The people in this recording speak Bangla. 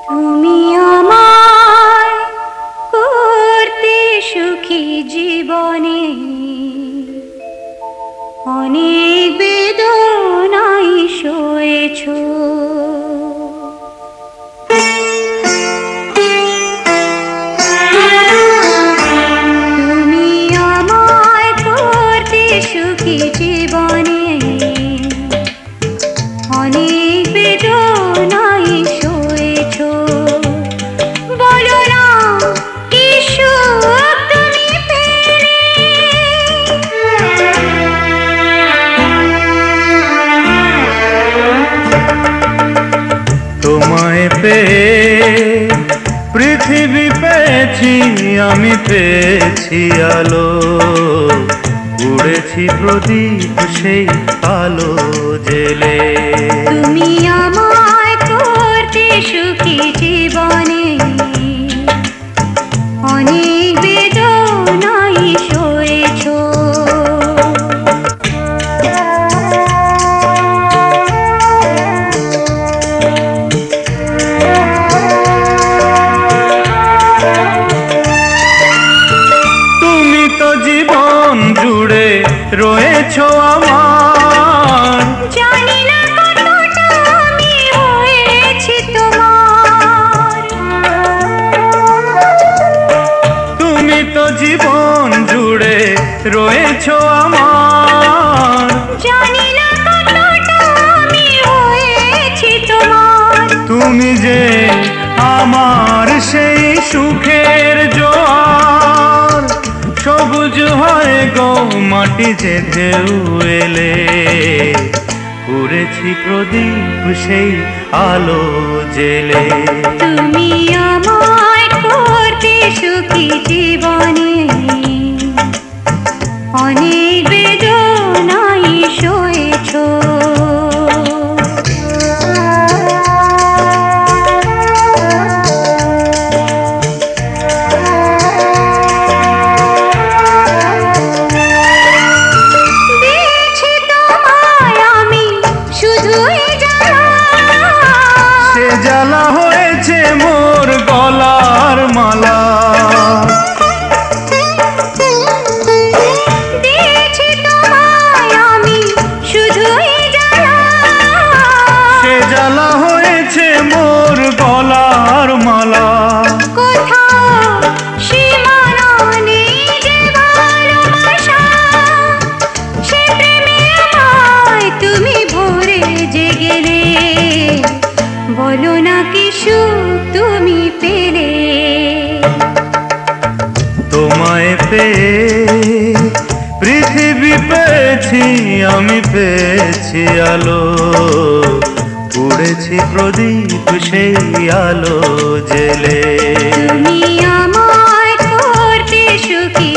তুমি আমায় করতে সুখী জীবনে অনেক বেদনায় সয়েছো। তুমি আমায় করতে সুখী জীবনে অনেক বেদনায় সয়েছো। বলো না কি সুখ তুমি পেলে, তোমায় পেয়ে পৃথিবী পেয়েছি, আমি পেয়েছি আলো। উড়েছি প্রদীপ সেই আলো জেলে। তুমি আমায় করতে সুখী জীবনে অনেক বেদনায় সয়েছো। তুমি তো জীবন জুড়ে রয়েছো আমার, জানি না কতটা আমি হয়েছি তোমার। তুমি তো জীবন জুড়ে রয়েছো আমার, জানি না কতটা আমি হয়েছি তোমার। তুমি যে আমার সেই সুখের জোয়ার। সবুজ হয় গো মাটি যে ঢেউ এলে। উড়েছি প্রদীপ সেই আলো জেলে। তুমি আমায় করতে সুখী জীবনে অনেক বেদনায় সয়েছো। দিয়েছি তোমায় আমি শুধুই জ্বালা, সে জ্বালা হয়েছে মোর গলার মালা। দিয়েছি তোমায় আমি শুধুই জ্বালা, সে জ্বালা হয়েছে মোর গলার মালা। কোথাও সীমানা নেই যে ভালোবাসা, সে প্রেমে আমায় তুমি ভরে যে গেলে। বলো না কি সুখ তুমি পেলে, তোমায় পেয়ে পৃথিবী পেয়েছি, আমি পেয়েছি আলো। উড়েছি প্রদীপ সেই আলো জেলে। তুমি আমায় করতে সুখী